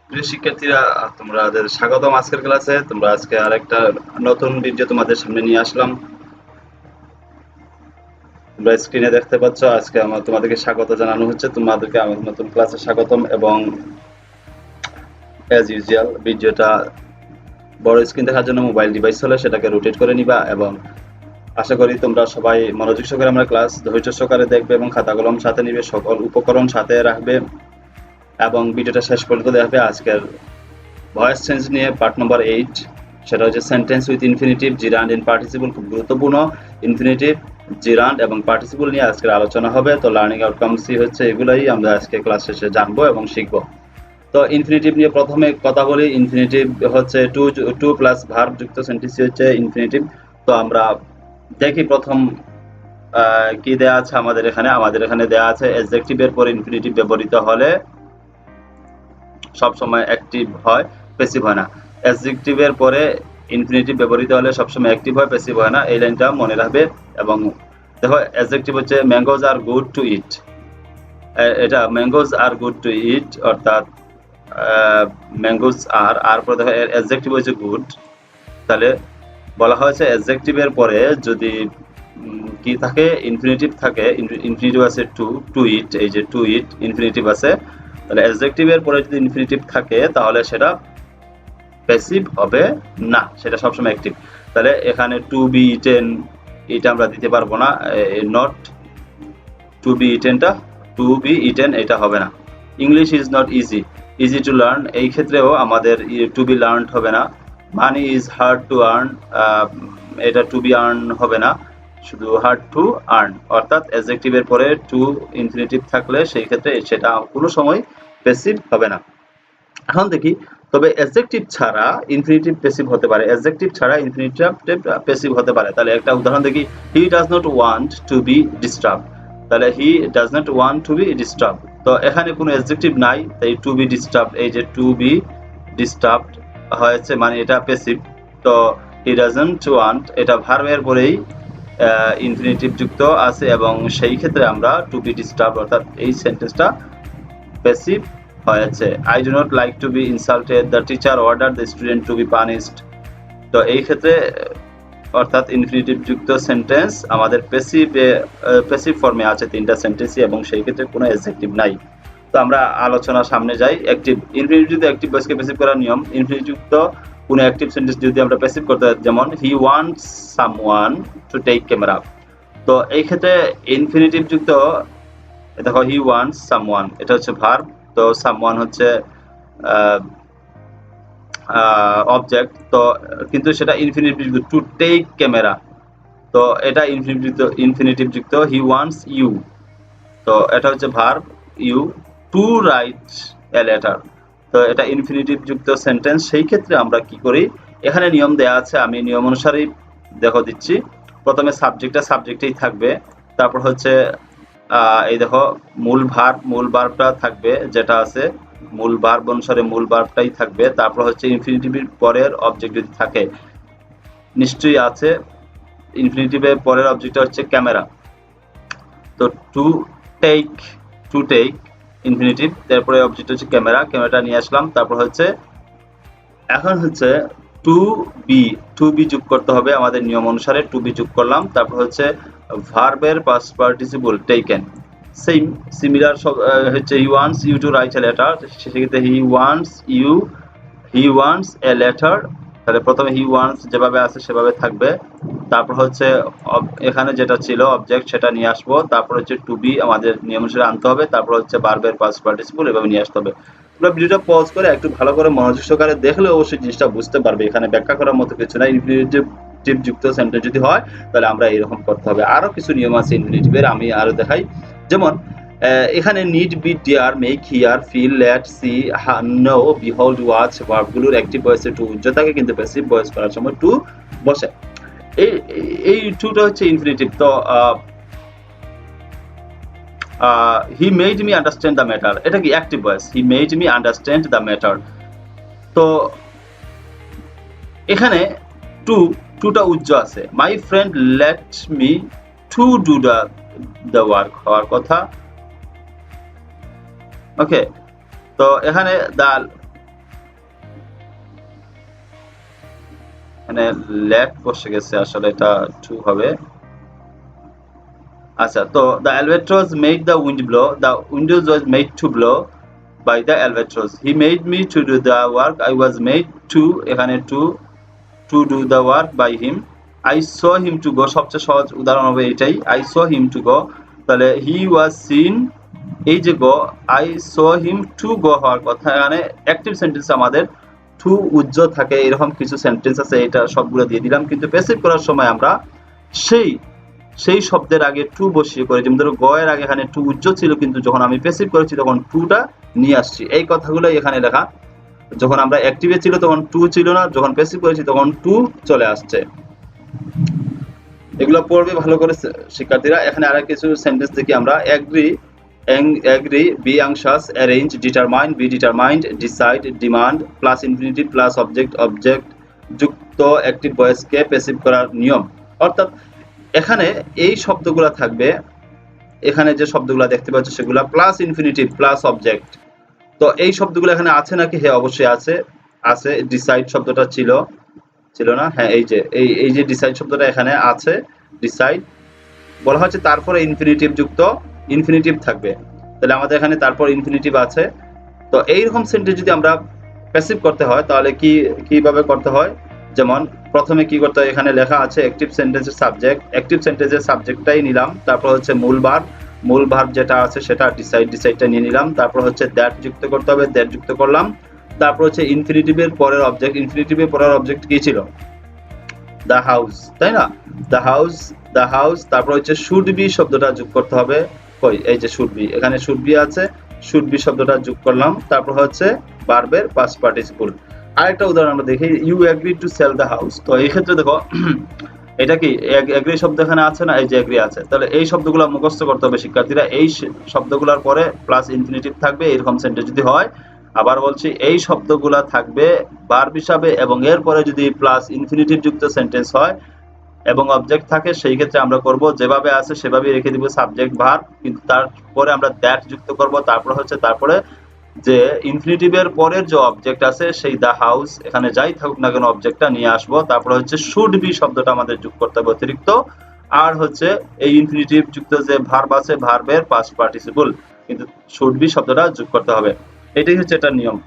প্রিয় শিক্ষার্থীরা, তোমাদের স্বাগতম আজকের ক্লাসে। তোমরা আজকে আরেকটা নতুন ভিডিও তোমাদের সামনে নিয়ে আসলাম। তোমরা স্ক্রিনে দেখতে পাচ্ছ, আজকে আমার তোমাদেরকে স্বাগত জানানো হচ্ছে। তোমাদেরকে আমার নতুন ক্লাসে স্বাগতম। এবং অ্যাজ ইউজুয়াল ভিডিওটা বড় স্ক্রিন দেখার জন্য মোবাইল ডিভাইস হলে সেটাকে রোটেট করে নিবা। এবং আশা করি তোমরা সবাই মনোযোগ সহকারে আমরা ক্লাস ধৈর্য সহকারে দেখবে এবং খাতা কলম সাথে নিবে, সকল উপকরণ সাথে রাখবে এবং ভিডিওটা শেষ পর্যন্ত দেখবে। আজকের ভয়েস চেঞ্জ নিয়ে পার্ট নম্বর 8, সেটা হচ্ছে sentence with infinitive, gerund and participle. খুব গুরুত্বপূর্ণ। ইনফিনিটিভ, জিরান্ড এবং পার্টিসিপল নিয়ে আজকের আলোচনা হবে। তো লার্নিং আউটকামসই হচ্ছে এগুলাই আমরা আজকে ক্লাস শেষে জানবো এবং শিখবো। তো ইনফিনিটিভ নিয়ে প্রথমে কথা বলি। ইনফিনিটিভ হচ্ছে টু প্লাস ভার্ব যুক্ত সেন্টেন্স হচ্ছে ইনফিনিটিভ। তো আমরা দেখি প্রথম কি দেয়া আছে আমাদের এখানে দেয়া আছে অ্যাডজেক্টিভের পরে ইনফিনিটিভ ব্যবহৃত হলে সবসময় অ্যাক্টিভ হয়, প্যাসিভ হয় না। অ্যাডজেক্টিভের পরে ইনফিনিটিভ ব্যবহৃত হলে সবসময় অ্যাক্টিভ হয়, প্যাসিভ হয় না। এই লাইনটা মনে রাখবে। এবং দেখো, অ্যাডজেক্টিভ হচ্ছে ম্যাঙ্গোজ আর গুড টু ইট। এটা ম্যাঙ্গোজ আর গুড টু ইট, অর্থাৎ ম্যাঙ্গোজ আর পরে দেখো অ্যাডজেক্টিভ হচ্ছে গুড। তাহলে বলা হয়েছে অ্যাডজেক্টিভের পরে যদি কি থাকে, ইনফিনিটিভ থাকে। ইনফিনিটিভ আছে টু ইট, এই যে টু ইট ইনফিনিটিভ আছে। তাহলে অ্যাডজেক্টিভের পরে যদি ইনফিনিটিভ থাকে তাহলে সেটা প্যাসিভ হবে না, সেটা সবসময় অ্যাক্টিভ। তাহলে এখানে টু বি ইটেন এটা আমরা দিতে পারবো না, নট টু বি ইটেনটা টু বি ইটেন এটা হবে না। English is not easy to learn, এই ক্ষেত্রেও আমাদের টু বি লার্ন হবে না। Money is hard to earn, এটা টু বি আর্ন হবে না, শুধু হার্ড টু আর্ন। অর্থাৎ অ্যাডজেক্টিভের পরে টু ইনফিনিটিভ থাকলে সেই ক্ষেত্রে সেটা কোনো সময় প্যাসিভ হবে না। এখন দেখি, তবে অ্যাডজেক্টিভ ছাড়া ইনফিনিটিভ প্যাসিভ হতে পারে। অ্যাডজেক্টিভ ছাড়া ইনফিনিটিভ প্যাসিভ হতে পারে। তাহলে একটা উদাহরণ দেখি, he does not want to be disturb. তাহলে he does not want to be disturb, তো এখানে কোনো অ্যাডজেক্টিভ নাই, তাই টু বি ডিস্টার্ব, এই যে টু বি ডিস্টার্ব হয়েছে মানে এটা প্যাসিভ। তো হি ডাজন্ট ওয়ান্ট এটা ভার্বের পরেই ইনফিনিটিভ যুক্ত আছে এবং সেই ক্ষেত্রে আমরা টু বি ডিস্টার্ব অর্থাৎ এই সেন্টেন্সটা প্যাসিভ হয়েছে। I do not like to be insulted, the teacher order the student to be punished. তো এই ক্ষেত্রে অর্থাৎ ইনফিনিটিভ যুক্ত সেন্টেন্স আমাদের প্যাসিভ ফর্মে আছে তিনটা সেন্টেন্সই, এবং সেই ক্ষেত্রে কোনো অ্যাডজেক্টিভ নাই। তো আমরা আলোচনা সামনে যাই। অ্যাক্টিভ ইনফিনিটিভ যুক্ত অ্যাক্টিভ ভয়েসকে প্যাসিভ করার নিয়ম। ইনফিনিটিভ যুক্ত কোনো অ্যাক্টিভ সেন্টেন্স যদি আমরা প্যাসিভ করতে হয়, যেমন he wants someone to take camera. তো এই ক্ষেত্রে ইনফিনিটিভ যুক্ত, দেখো হি ওয়ান্টস সামওয়ান এটা হচ্ছে ভার্ব, তো সামওয়ান হচ্ছে অবজেক্ট। তো কিন্তু সেটা ইনফিনিটিভ যুক্ত, টু টেক ক্যামেরা, তো এটা ইনফিনিটিভ যুক্ত। হি ওয়ান্টস ইউ, তো এটা হচ্ছে verb, you to write a letter, তো এটা ইনফিনিটিভ যুক্ত সেন্টেন্স। সেই ক্ষেত্রে আমরা কি করি, এখানে নিয়ম দেয়া আছে, আমি নিয়ম অনুসারেই দেখো দিচ্ছি। প্রথমে সাবজেক্টেই থাকবে, তারপর হচ্ছে এই দেখো মূল ভার্বটা থাকবে, যেটা আছে মূল ভার্ব অনুসারে মূল ভার্বটাই থাকবে। তারপর হচ্ছে ইনফিনিটিভের পরের অবজেক্ট যদি থাকে, নিশ্চয়ই আছে, ইনফিনিটিভের পরের অবজেক্টটা হচ্ছে ক্যামেরা। তো টু টেক ইনফিনিটিভ, তারপরে অবজেক্ট হচ্ছে ক্যামেরাটা নিয়ে আসলাম। তারপর হচ্ছে এখন হচ্ছে টু বি যোগ করতে হবে আমাদের নিয়ম অনুসারে, টু বি যোগ করলাম। তারপর হচ্ছে ভার্বের past participle taken, same similar হচ্ছে he wants you to write a letter, সেক্ষেত্রে হি ওয়ান্টস এ লেটার। তাহলে প্রথমে হি ওয়ান্টস যেভাবে আছে সেভাবে থাকবে। তারপর হচ্ছে এখানে যেটা ছিল অবজেক্ট সেটা নিয়ে আসবো। তারপর হচ্ছে টু বি আমাদের নিয়ম অনুসারে আনতে হবে। তারপর হচ্ছে ভার্বের পাস্ট পার্টিসিপল এভাবে নিয়ে আসতে হবে। তোমরা ভিডিওটা পজ করে একটু ভালো করে মনোযোগ সহকারে দেখলে অবশ্যই জিনিসটা বুঝতে পারবে। এখানে ব্যাখ্যা করার মতো কিছু নাই। ইনফিনিটিভ যুক্ত সেন্টেন্স যদি হয় তাহলে আমরা এরকম করতে হবে। আরো কিছু নিয়ম আছে ইনফিনিটিভের, আমি আরো দেখাই। যেমন এখানে need, bid, dare, make, hear, feel, let, see, know, behold, watch ভার্বগুলোর অ্যাক্টিভ ভয়েসে টু উজ্জ্ব থাকে, কিন্তু প্যাসিভ ভয়েস করার সময় টু বসে। এই টুটা হচ্ছে ইনফিনিটিভ। তো he made me understand the matter, এটা কি active voice, he made me understand the matter. তো এখানে টুটা উজ্জ্ব আছে। My friend let me to do the work হওয়ার কথা। ওকে, তো এখানে এখানে লেট বসে গেছে, আসলে এটা টু হবে। আচ্ছা, তো the albatross made the wind blow, the windows was made to blow by the albatross, he made me to do the work, I was made to, এখানে to do the work by him, I saw him to go, সবচেয়ে সহজ উদাহরণ হবে এটাই, I saw him to go, তাহলে he was seen, এই যে go, I saw him to go হওয়ার কথা, এখানে অ্যাক্টিভ সেন্টেন্স আমাদের টু উজ্জ্বল থাকে, এরকম কিছু সেন্টেন্স আছে, এটা সবগুলো দিয়ে দিলাম। কিন্তু প্যাসিভ করার সময় আমরা সেই শব্দের আগে টু বসিয়ে করে, যেমন ধরো গ এর আগে এখানে টু উজ্জ্বল ছিল, কিন্তু যখন আমি প্যাসিভ করেছি তখন টুটা নিয়ে আসছি, এই কথাগুলোই এখানে লেখা। যখন আমরা অ্যাক্টিভে ছিল তখন টু ছিল না, যখন প্যাসিভ করেছি তখন টু চলে আসছে। এগুলো পড়বে ভালো করে শিক্ষার্থীরা। এখানে আরো কিছু সেন্টেন্স দেখি আমরা। agree, be anxious, arrange, determine, be determined, decide, demand, plus infinitive plus object যুক্ত অ্যাক্টিভ ভয়েসকে প্যাসিভ করার নিয়ম। অর্থাৎ এখানে এই শব্দগুলো থাকবে, এখানে যে শব্দগুলো দেখতে পাচ্ছ সেগুলো প্লাস ইনফিনিটিভ প্লাস অবজেক্ট। তো এই শব্দগুলো এখানে আছে নাকি? হ্যাঁ, অবশ্যই আছে। ডিসাইড শব্দটা ছিল না? হ্যাঁ, এই যে ডিসাইড শব্দটা এখানে আছে। ডিসাইড বলা হচ্ছে তারপরে ইনফিনিটিভ যুক্ত ইনফিনিটিভ থাকবে, তাহলে আমাদের এখানে তারপর ইনফিনিটিভ আছে। তো এইরকম সেন্টেন্স যদি আমরা প্যাসিভ করতে হয় তাহলে কিভাবে করতে হয়? যেমন প্রথমে কি করতে হয়, এখানে লেখা আছে অ্যাক্টিভ সেন্টেন্সের সাবজেক্ট, অ্যাক্টিভ সেন্টেন্সের সাবজেক্টটাই নিলাম, তারপর হচ্ছে মূল ভার্ব যেটা আছে সেটা ডিসাইডটা নিয়ে নিলাম, তারপর হচ্ছে দ্যাট যুক্ত করতে হবে, দ্যাট যুক্ত করলাম, তারপর হচ্ছে ইনফিনিটিভের পরের অবজেক্ট কি ছিল? দ্য হাউস, তাই না? দ্য হাউস, তারপর হচ্ছে শুড বি শব্দটা যোগ করতে হবে। কই, এই যে শুড বি, এখানে শুড বি আছে, শুড বি শব্দটা যোগ করলাম, তারপর হচ্ছে ভার্বের পাস্ট পার্টিসিপল। আরেকটা উদাহরণ আমরা দেখি, you agree to sell the house. তো এই ক্ষেত্রে দেখো এটা কি এগ্রি শব্দ এখানে আছে না? এই যে এগ্রি আছে, তাহলে এই শব্দগুলো মুখস্থ করতে হবে শিক্ষার্থীরা। এই শব্দগুলোর পরে প্লাস ইনফিনিটিভ থাকবে এরকম সেন্টেন্স যদি হয়। আবার বলছি, এই শব্দগুলা থাকবে ভার্ব হিসাবে, এবং এরপরে যদি প্লাস ইনফিনিটিভ যুক্ত সেন্টেন্স হয় এবং অবজেক্ট থাকে, সেই ক্ষেত্রে আমরা করব যেভাবে আছে সেভাবেই রেখে দিব সাবজেক্ট ভার্ব, কিন্তু তারপরে আমরা দ্যাট যুক্ত করব, তারপরে যে ইনফিনিটিভের পরের যে অবজেক্ট আছে সেই দ্য হাউস, এখানে যাই থাকুক না কেন অবজেক্টটা নিয়ে আসবো, তারপরে হচ্ছে শুড বি শব্দটা আমাদের যোগ করতে হবে অতিরিক্ত, আর হচ্ছে এই ইনফিনিটিভ যুক্ত যে ভার্ব আছে ভার্বের পাস্ট পার্টিসিপল, কিন্তু শুড বি শব্দটা যোগ করতে হবে। এটাই হচ্ছে এটা নিয়ম।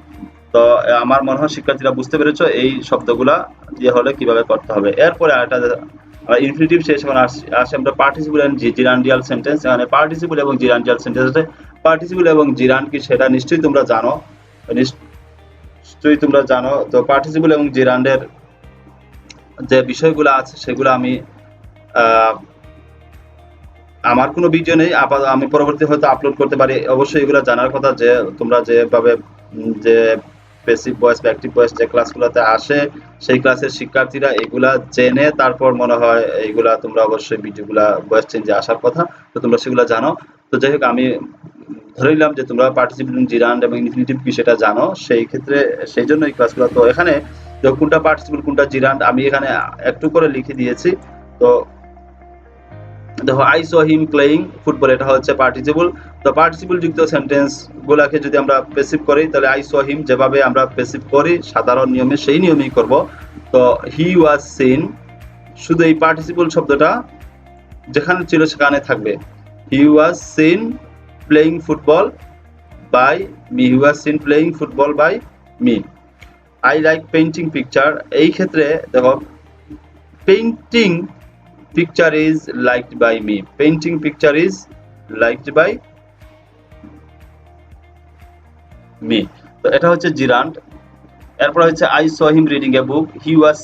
তো আমার মনে হয় শিক্ষার্থীরা বুঝতে পেরেছো এই শব্দগুলা দিয়ে হলে কিভাবে করতে হবে। এরপরে আরেকটা ইনফিনিটিভ শেষ এখন আসে আমরা পার্টিসিপল এন্ড জিরান্ডিয়াল সেন্টেন্স। এখানে পার্টিসিপল এবং জিরান্ডিয়াল সেন্টেন্স আছে। পার্টিসিপল এবং জিরান্ড কি সেটা নিশ্চয়ই তোমরা জানো। তো পার্টিসিপল এবং জিরান্ডের যে বিষয়গুলো আছে সেগুলো আমি আমার কোনো ভিডিও নেই, আমি পরবর্তী হয়তো আপলোড করতে পারি। অবশ্যই এগুলো জানার কথা যে তোমরা যেভাবে যে প্যাসিভ ভয়েস বা অ্যাক্টিভ ভয়েস যে ক্লাসগুলোতে আসে সেই ক্লাসের শিক্ষার্থীরা এগুলা জেনে তারপর মনে হয় এইগুলা তোমরা অবশ্যই ভিডিওগুলা ভয়েস চেঞ্জে আসার কথা, তো তোমরা সেগুলো জানো। তো যাই হোক, আমি ধরে নিলাম যে তোমরা পার্টিসিপল জিরান্ড এবং ইনফিনিটিভ কি সেটা জানো, সেই ক্ষেত্রে সেই জন্য এই ক্লাসগুলো। তো এখানে কোনটা পার্টিসিপল কোনটা জিরান্ড আমি এখানে একটু করে লিখে দিয়েছি। তো দেখো, I saw him playing football, এটা হচ্ছে পার্টিসিপল। তো পার্টিসিপল যুক্ত সেন্টেন্স গুলাকে যদি আমরা প্যাসিভ করি তাহলে আই স হিম যেভাবে আমরা প্যাসিভ করি সাধারণ নিয়মে সেই নিয়মেই করব। তো হি ওয়াজ সিন, শুধু এই পার্টিসিপল শব্দটা যেখানে ছিল সেখানে থাকবে। He was seen playing football by me, he was seen playing football by me. I like painting picture, এই ক্ষেত্রে দেখো painting picture is liked by me, painting picture is liked by me। তো এটা হচ্ছে জিরান্ড। এরপর হচ্ছে I saw him reading a book, he was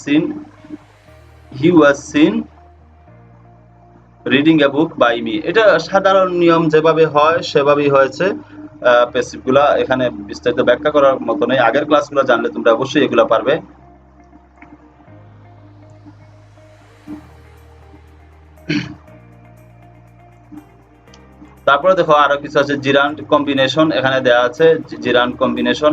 seen reading a book by me। এটা সাধারণ নিয়ম যেভাবে হয় সেভাবেই হয়েছে। প্যাসিভগুলা এখানে বিস্তারিত ব্যাখ্যা করার মতো নেই, আগের ক্লাসগুলো জানলে তোমরা অবশ্যই এগুলো পারবে। তারপরে দেখো আরো কিছু আছে, জিরান্ড কম্বিনেশন এখানে দেয়া আছে, জিরান্ড কম্বিনেশন।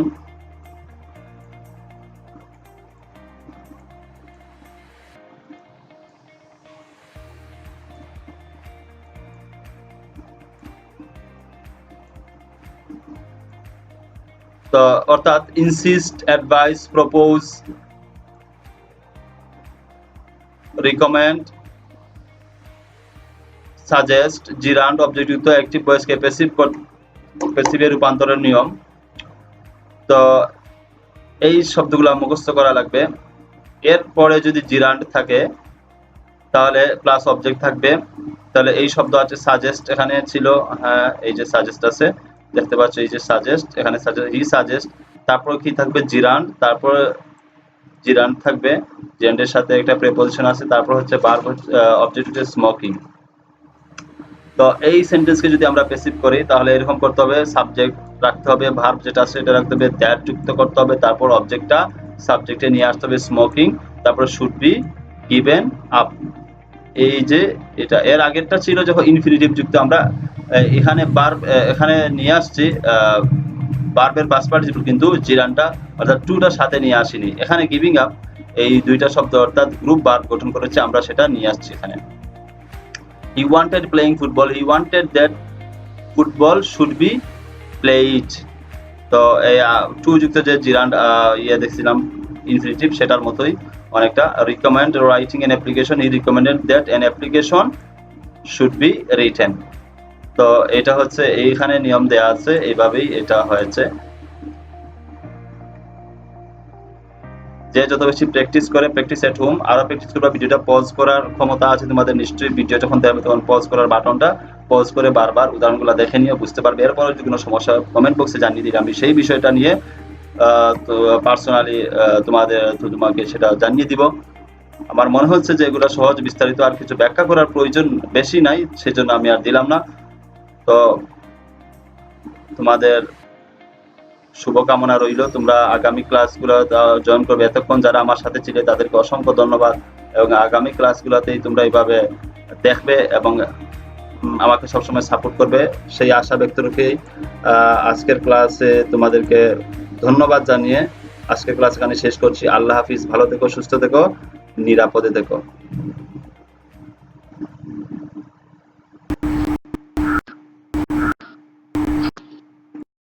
তো অর্থাৎ insist, advise, propose, recommend, suggest, gerund অবজেক্টযুক্ত অ্যাক্টিভ ভয়েসকে প্যাসিভে রূপান্তরের নিয়ম। তো এই শব্দগুলো মুখস্থ করা লাগবে। এরপরে যদি জিরান্ড থাকে তাহলে প্লাস অবজেক্ট থাকবে। তাহলে এই শব্দ আছে সাজেস্ট, এখানে ছিল, হ্যাঁ এই যে সাজেস্ট আছে, দেখতে পাচ্ছ এই যে সাজেস্ট, এখানে হি সাজেস্ট। তারপর কি থাকবে জিরান্ড, তারপর জিরান্ড থাকবে, জিরান্ডের সাথে একটা প্রিপোজিশন আছে, তারপর হচ্ছে ভার্ব অবজেক্ট হচ্ছে স্মোকিং। তো এই সেন্টেন্সকে যদি আমরা প্যাসিভ করি তাহলে এরকম করতে হবে, সাবজেক্ট রাখতে হবে, ভার্ব যেটা আছে এটা রাখতে হবে, দ্যাট যুক্ত করতে হবে, তারপর অবজেক্টটা সাবজেক্টে নিয়ে আসতে হবে স্মোকিং, তারপর শুড বি গিভেন আপ। এই যে এটা এর আগেরটা ছিল যখন ইনফিনিটিভ যুক্ত, আমরা এখানে ভার্ব এখানে নিয়ে আসছি ভার্বের পাস্ট পার্টিসিপল, কিন্তু জিরানটা অর্থাৎ টুটার সাথে নিয়ে আসিনি। এখানে গিভিং আপ এই দুইটা শব্দ অর্থাৎ গ্রুপ ভার্ব গঠন করেছে, আমরা সেটা নিয়ে আসছি এখানে। He wanted playing football. He wanted that football should be played. তো এই টু যুক্ত যে জিরান্ড দেখছিলাম ইনফিনিটিভ, সেটার মতোই অনেকটা। Recommend writing an application, he recommended that an application should be written. তো এটা হচ্ছে এইখানে নিয়ম দেয়া আছে, এইভাবেই এটা হয়েছে। যে যত বেশি প্র্যাকটিস করে, প্র্যাকটিস এট হোম, আরো প্র্যাকটিস করবা। ভিডিওটা পজ করার ক্ষমতা আছে তোমাদের নিশ্চয়ই, ভিডিও যখন দেখবে তখন পজ করার বাটনটা পজ করে বারবার উদাহরণগুলো দেখে নিয়ে বুঝতে পারবে। এরপরে যদি কোনো সমস্যা কমেন্ট বক্সে জানিয়ে দিলে আমি সেই বিষয়টা নিয়ে তো পার্সোনালি তোমাকে সেটা জানিয়ে দিব। আমার মনে হচ্ছে যে এগুলো সহজ, বিস্তারিত আর কিছু ব্যাখ্যা করার প্রয়োজন বেশি নাই, সেজন্য আমি আর দিলাম না। তো তোমাদের শুভকামনা রইল, তোমরা আগামী ক্লাসগুলো জয়েন করবে। এতক্ষণ যারা আমার সাথে ছিলে তাদেরকে অসংখ্য ধন্যবাদ, এবং আগামী ক্লাসগুলোতেই তোমরা এইভাবে দেখবে এবং আমাকে সবসময় সাপোর্ট করবে, সেই আশা ব্যক্ত রেখেই আজকের ক্লাসে তোমাদেরকে ধন্যবাদ জানিয়ে আজকের ক্লাস এখানে শেষ করছি। আল্লাহ হাফিজ, ভালো থেকো, সুস্থ থেকো, নিরাপদে থেকো।